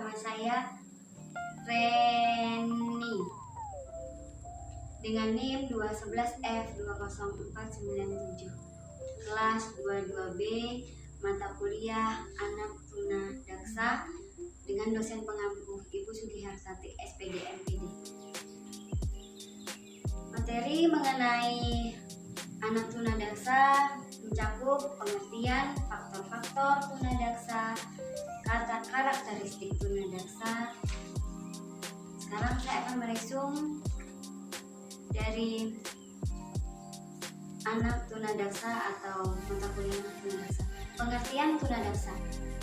Nama saya Reni dengan NIM 211F20497, kelas 22B, mata kuliah Anak Tunadaksa, dengan dosen pengampu Ibu Sugihartati, SPD MPD. Materi mengenai anak tunadaksa mencakup pengertian faktor-faktor tunadaksa, kata karakteristik tunadaksa. Sekarang saya akan meresum dari anak tunadaksa atau mata kuliah tunadaksa. Pengertian tunadaksa.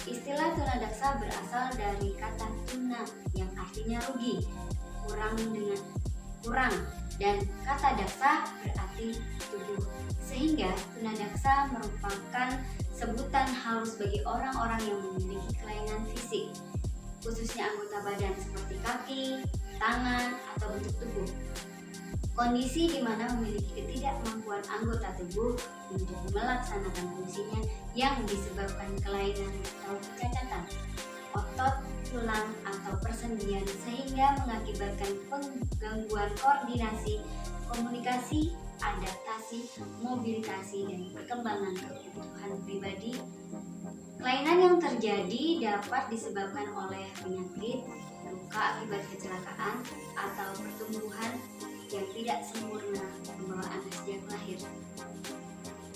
Istilah tunadaksa berasal dari kata tuna yang artinya rugi, kurang, dan kata daksa berarti tubuh. Sehingga tunadaksa merupakan sebutan halus bagi orang-orang yang memiliki kelainan fisik, khususnya anggota badan seperti kaki, tangan, atau bentuk tubuh. Kondisi di mana memiliki ketidakmampuan anggota tubuh untuk melaksanakan fungsinya yang disebabkan kelainan atau kecacatan otot, tulang, atau persendian, sehingga mengakibatkan penggangguan koordinasi, komunikasi, adaptasi, mobilisasi, dan perkembangan kebutuhan pribadi. Kelainan yang terjadi dapat disebabkan oleh penyakit, luka akibat kecelakaan, atau pertumbuhan yang tidak sempurna pembawaan sejak lahir.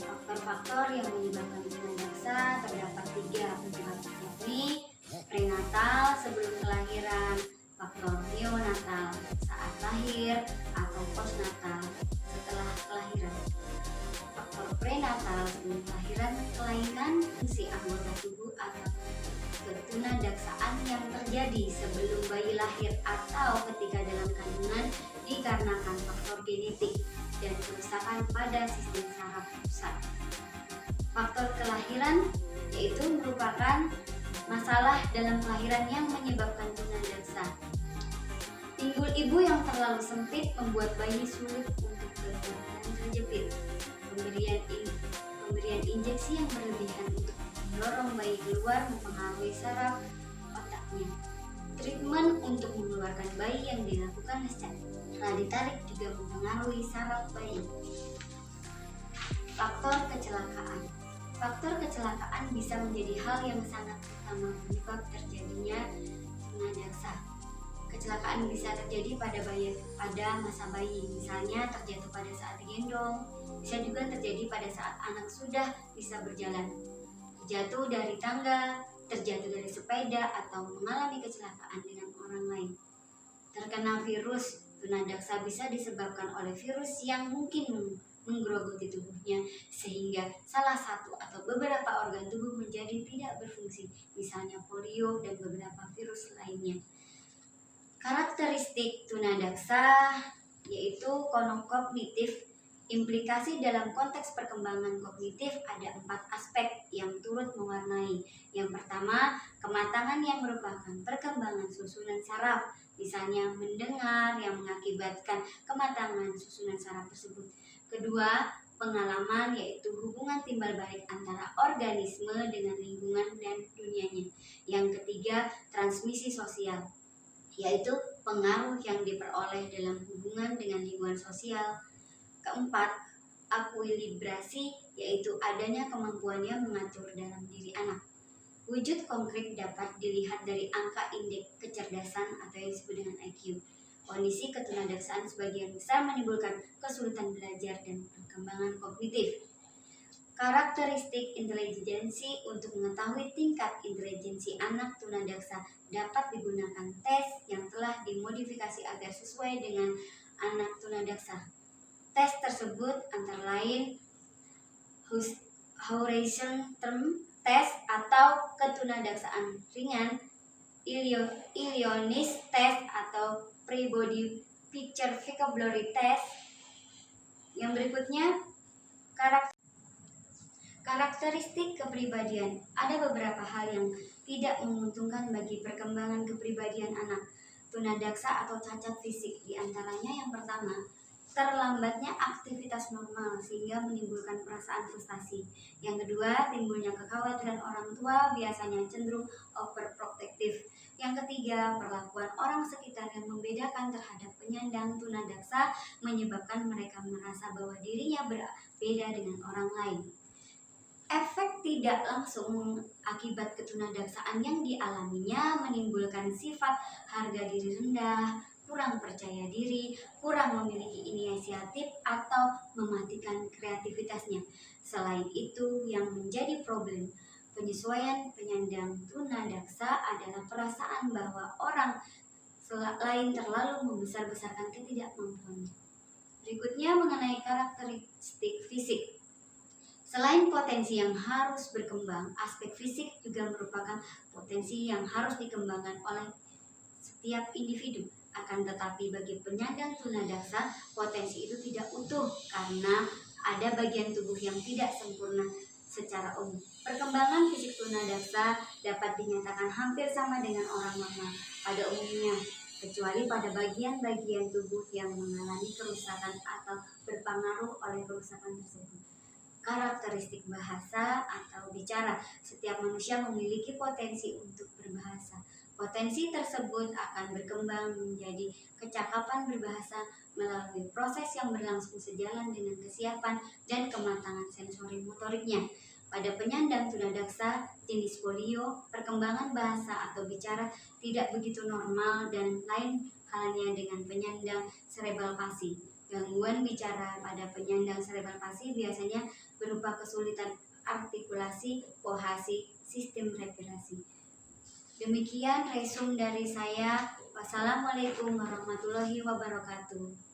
Faktor-faktor yang menyebabkan tunadaksa terdapat 3 penyebab, yakni prenatal sebelum kelahiran, faktor neonatal saat lahir, atau postnatal setelah kelahiran. Faktor prenatal sebelum kelahiran, kelainan fungsi anggota tubuh atau ketunadaksaan yang terjadi sebelum bayi lahir atau ketika dalam kandungan dikarenakan faktor genetik dan kerusakan pada sistem saraf pusat. Faktor kelahiran yaitu merupakan masalah dalam kelahiran yang menyebabkan tunadaksa. Pinggul ibu yang terlalu sempit membuat bayi sulit untuk keluar dan terjepit. Pemberian injeksi yang berlebihan untuk mendorong bayi keluar mempengaruhi saraf otaknya. Treatment untuk mengeluarkan bayi yang dilakukan secara ditarik juga mempengaruhi saraf bayi. Faktor kecelakaan. Faktor kecelakaan bisa menjadi hal yang sangat utama penyebab terjadinya tunadaksa. Kecelakaan bisa terjadi pada masa bayi, misalnya terjatuh pada saat digendong. Bisa juga terjadi pada saat anak sudah bisa berjalan, jatuh dari tangga, terjatuh dari sepeda, atau mengalami kecelakaan dengan orang lain. Terkena virus tunadaksa bisa disebabkan oleh virus yang mungkin menggerogoti tubuhnya, sehingga salah satu atau beberapa organ tubuh menjadi tidak berfungsi, misalnya polio dan beberapa virus lainnya. Karakteristik tunadaksa yaitu konokognitif. Implikasi dalam konteks perkembangan kognitif ada 4 aspek yang turut mewarnai. Yang pertama, kematangan yang merupakan perkembangan susunan saraf, misalnya mendengar yang mengakibatkan kematangan susunan saraf tersebut. Kedua, pengalaman yaitu hubungan timbal balik antara organisme dengan lingkungan dan dunianya. Yang ketiga, transmisi sosial, yaitu pengaruh yang diperoleh dalam hubungan dengan lingkungan sosial. Keempat, akuilibrasi, yaitu adanya kemampuannya mengatur dalam diri anak. Wujud konkret dapat dilihat dari angka indeks kecerdasan atau yang disebut dengan IQ. Kondisi ketunadaksaan sebagian besar menimbulkan kesulitan belajar dan perkembangan kognitif. Karakteristik intelijensi. Untuk mengetahui tingkat intelijensi anak tunadaksa dapat digunakan tes yang telah dimodifikasi agar sesuai dengan anak tunadaksa. Tes tersebut antara lain Horizon Term Test atau ketunadaksaan ringan, Illinois Test atau Pre-Body Picture Vocabulary Test. Yang berikutnya, karakteristik kepribadian. Ada beberapa hal yang tidak menguntungkan bagi perkembangan kepribadian anak tunadaksa atau cacat fisik. Di antaranya yang pertama, terlambatnya aktivitas normal sehingga menimbulkan perasaan frustasi. Yang kedua, timbulnya kekhawatiran orang tua biasanya cenderung overprotective. Yang ketiga, perlakuan orang sekitar yang membedakan terhadap penyandang tunadaksa menyebabkan mereka merasa bahwa dirinya berbeda dengan orang lain. Efek tidak langsung akibat ketunadaksaan yang dialaminya menimbulkan sifat harga diri rendah, kurang percaya diri, kurang memiliki inisiatif, atau mematikan kreativitasnya. Selain itu, yang menjadi problem penyesuaian penyandang tunadaksa adalah perasaan bahwa orang lain terlalu membesar-besarkan ketidakmampuannya. Berikutnya mengenai karakteristik fisik. Selain potensi yang harus berkembang, aspek fisik juga merupakan potensi yang harus dikembangkan oleh setiap individu. Akan tetapi bagi penyandang tunadaksa, potensi itu tidak utuh karena ada bagian tubuh yang tidak sempurna secara umum. Perkembangan fisik tunadaksa dapat dinyatakan hampir sama dengan orang normal pada umumnya, kecuali pada bagian-bagian tubuh yang mengalami kerusakan atau berpengaruh oleh kerusakan tersebut. Karakteristik bahasa atau bicara. Setiap manusia memiliki potensi untuk berbahasa. Potensi tersebut akan berkembang menjadi kecakapan berbahasa melalui proses yang berlangsung sejalan dengan kesiapan dan kematangan sensori motoriknya. Pada penyandang tunadaksa jenis polio, perkembangan bahasa atau bicara tidak begitu normal dan lain halnya dengan penyandang cerebral palsy. Gangguan bicara pada penyandang cerebral palsy biasanya berupa kesulitan artikulasi, kohesi, sistem respirasi. Demikian resum dari saya. Wassalamualaikum warahmatullahi wabarakatuh.